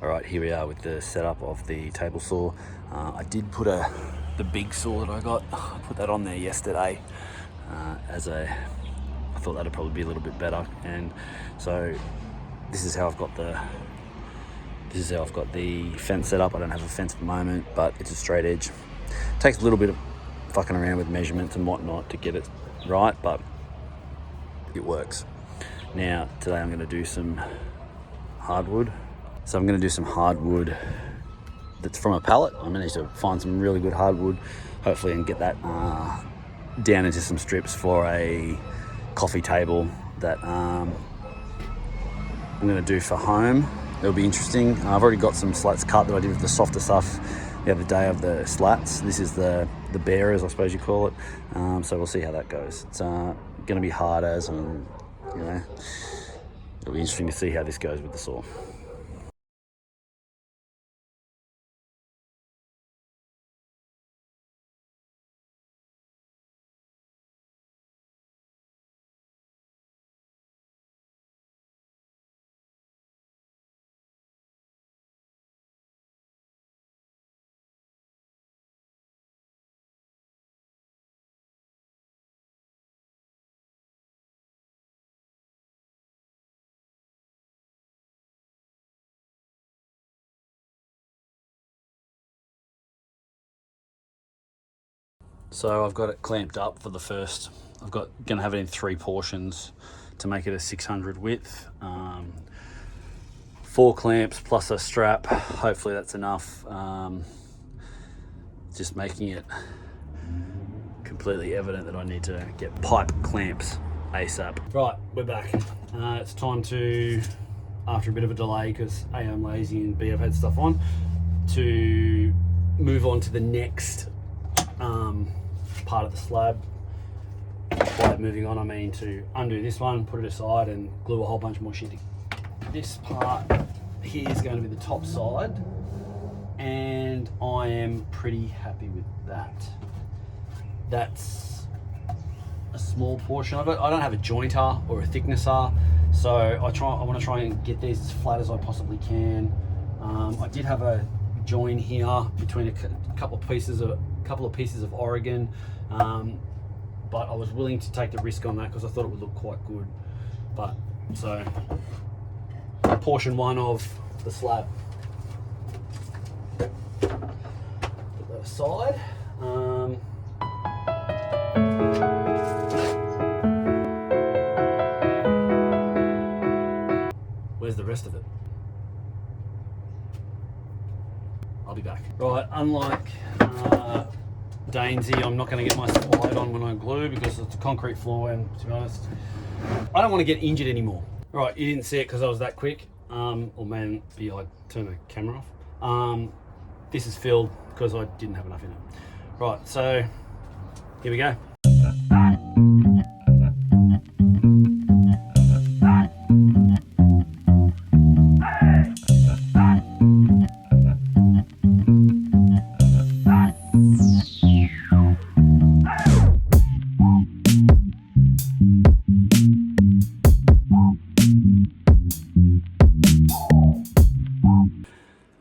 All right, here we are with the setup of the table saw. I did put the big saw that I got, I put that on there yesterday I thought that'd probably be a little bit better. And so this is how I've got the fence set up. I don't have a fence at the moment, but it's a straight edge. It takes a little bit of fucking around with measurements and whatnot to get it right, but it works. Now, today I'm going to do some hardwood. So I'm going to do some hardwood that's from a pallet. I managed to find some really good hardwood, hopefully, and get that down into some strips for a coffee table that I'm going to do for home. It'll be interesting. I've already got some slats cut that I did with the softer stuff the other day of the slats. This is the bearers, I suppose you call it. So we'll see how that goes. It's going to be hard as, and you know, it'll be interesting to see how this goes with the saw. So I've got it clamped up for the first. Going to have it in 3 portions to make it a 600 width. 4 clamps plus a strap. Hopefully that's enough. Just making it completely evident that I need to get pipe clamps ASAP. Right, we're back. It's time to, after a bit of a delay because A, I'm lazy and B, I've had stuff on, to move on to the next part of the slab. By moving on, I mean to undo this one, put it aside, and glue a whole bunch more shit. This part here is going to be the top side, and I am pretty happy with that. That's a small portion of it. I don't have a jointer or a thicknesser, so I want to try and get these as flat as I possibly can. I did have a join here between a couple of pieces of Oregon, but I was willing to take the risk on that because I thought it would look quite good. But so portion 1 of the slab, put that aside. Where's the rest of it? I'll be back. Right, unlike Dainsy, I'm not going to get my slide on when I glue because it's a concrete floor, and to be honest, I don't want to get injured anymore. Right, you didn't see it because I was that quick, or maybe I turned the camera off. This is filled because I didn't have enough in it. Right, so here we go.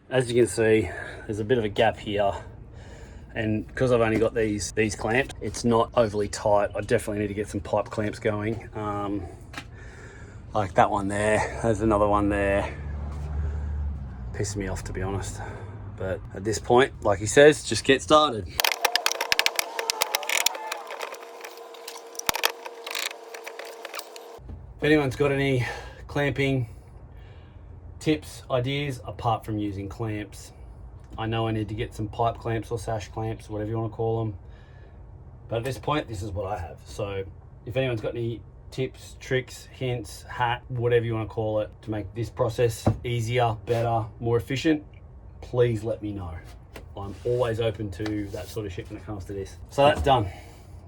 As you can see, there's a bit of a gap here, and because I've only got these clamps, it's not overly tight. I definitely need to get some pipe clamps going, like that one there. There's another one there. Pissing me off, to be honest, but at this point, like he says, just get started. If anyone's got any clamping tips, ideas, apart from using clamps, I know I need to get some pipe clamps or sash clamps, whatever you want to call them, but at this point, this is what I have. So if anyone's got any tips, tricks, hints, hat, whatever you want to call it, to make this process easier, better, more efficient, please let me know. I'm always open to that sort of shit when it comes to this. So that's done.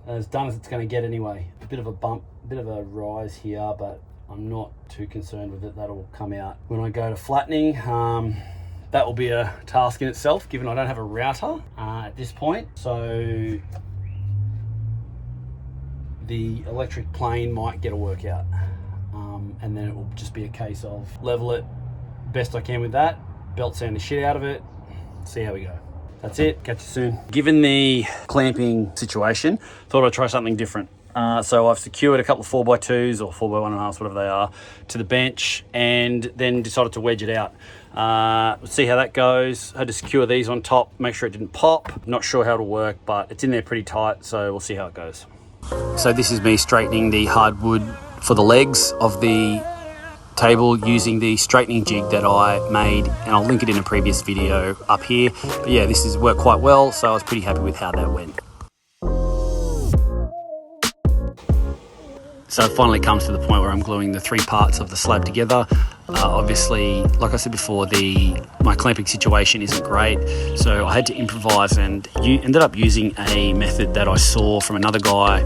As done as it's going to get anyway. A bit of a bump, a bit of a rise here, but I'm not too concerned with it. That'll come out when I go to flattening. That will be a task in itself, given I don't have a router at this point. So the electric plane might get a workout, and then it will just be a case of level it best I can with that, belt sand the shit out of it, see how we go. That's it, catch you soon. Given the clamping situation, thought I'd try something different. So I've secured a couple of 4x2s or 4x1.5s, whatever they are, to the bench, and then decided to wedge it out. We'll see how that goes. Had to secure these on top, make sure it didn't pop. Not sure how it'll work, but it's in there pretty tight, so we'll see how it goes. So this is me straightening the hardwood for the legs of the table using the straightening jig that I made, and I'll link it in a previous video up here. But yeah, this has worked quite well, so I was pretty happy with how that went. So it finally comes to the point where I'm gluing the 3 parts of the slab together. Obviously, like I said before, my clamping situation isn't great, so I had to improvise, and ended up using a method that I saw from another guy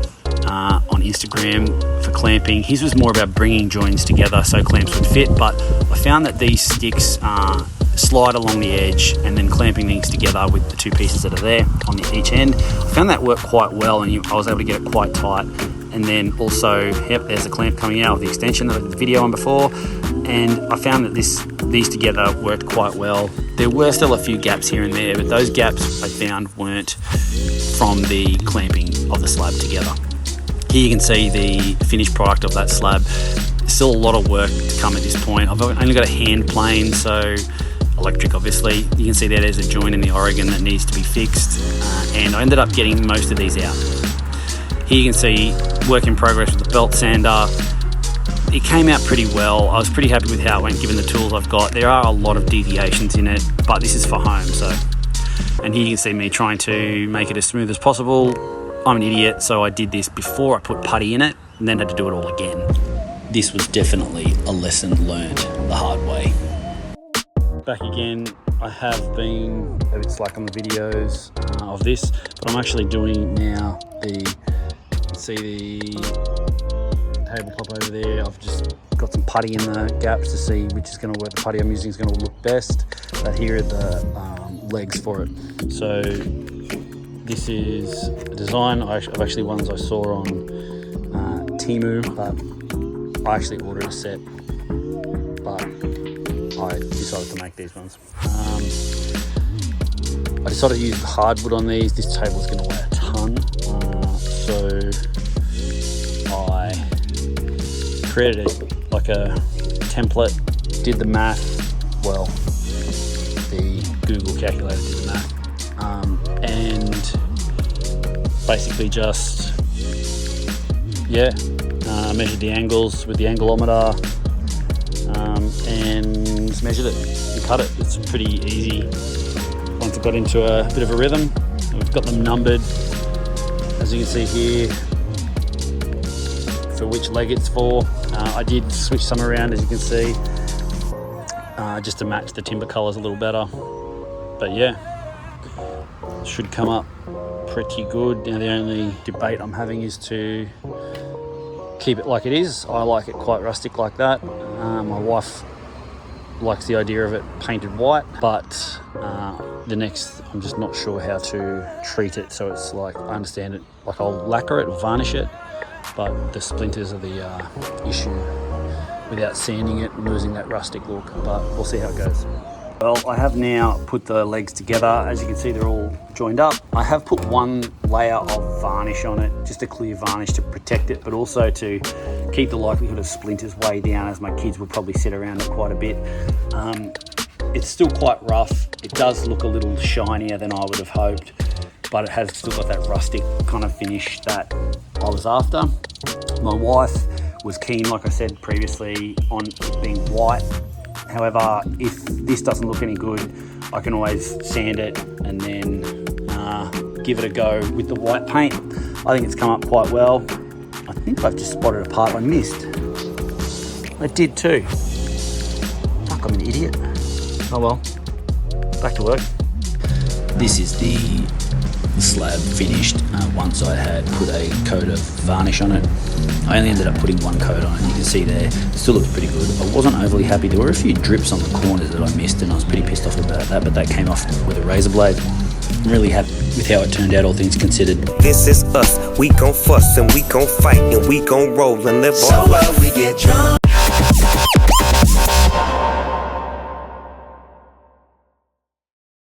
on Instagram for clamping. His was more about bringing joins together so clamps would fit, but I found that these sticks slide along the edge and then clamping things together with the 2 pieces that are there on each end. I found that worked quite well, and I was able to get it quite tight. And then also, yep, there's a clamp coming out of the extension that I did the video on before, and I found that these together worked quite well. There were still a few gaps here and there, but those gaps I found weren't from the clamping of the slab together. Here you can see the finished product of that slab. Still a lot of work to come at this point. I've only got a hand plane, so electric obviously. You can see there's a joint in the Oregon that needs to be fixed, and I ended up getting most of these out. Here you can see work in progress with the belt sander. It came out pretty well. I was pretty happy with how it went given the tools I've got. There are a lot of deviations in it, but this is for home, so. And here you can see me trying to make it as smooth as possible. I'm an idiot, so I did this before I put putty in it and then had to do it all again. This was definitely a lesson learned the hard way. Back again. I have been a bit slack on the videos of this, but I'm actually doing now see the tabletop over there. I've just got some putty in the gaps to see which is going to work. The putty I'm using is going to look best, but here are the legs for it. So this is a design of actually ones I saw on Temu, but I actually ordered a set, but I decided to make these ones. I decided to use the hardwood on these. This table is going to weigh a ton, so I created like a template, did the math, well, the Google calculator did the math, and basically just, measured the angles with the angulometer, and measured it and cut it. It's pretty easy once I got into a bit of a rhythm. We've got them numbered, as you can see here, for which leg it's for. I did switch some around, as you can see, just to match the timber colours a little better. But yeah, should come up pretty good. Now the only debate I'm having is to keep it like it is. I like it quite rustic like that. My wife likes the idea of it painted white, but I'm just not sure how to treat it. So it's like, I understand it, like I'll lacquer it or varnish it, but the splinters are the issue without sanding it and losing that rustic look, but we'll see how it goes. Well, I have now put the legs together. As you can see, they're all joined up. I have put one layer of varnish on it, just a clear varnish to protect it, but also to keep the likelihood of splinters way down, as my kids will probably sit around it quite a bit. It's still quite rough. It does look a little shinier than I would have hoped, but it has still got that rustic kind of finish that I was after. My wife was keen, like I said previously, on it being white. However, if this doesn't look any good, I can always sand it and then give it a go with the white paint. I think it's come up quite well. I think I've just spotted a part I missed. I did too. Fuck, I'm an idiot. Oh well, back to work. This is the slab finished once I had put a coat of varnish on it. I only ended up putting one coat on it. You can see there, it still looks pretty good. I wasn't overly happy. There were a few drips on the corners that I missed, and I was pretty pissed off about that, but that came off with a razor blade. I'm really happy with how it turned out, all things considered. This is us, we gon' fuss and we gon' fight and we gon' roll and live so our life. We get drunk.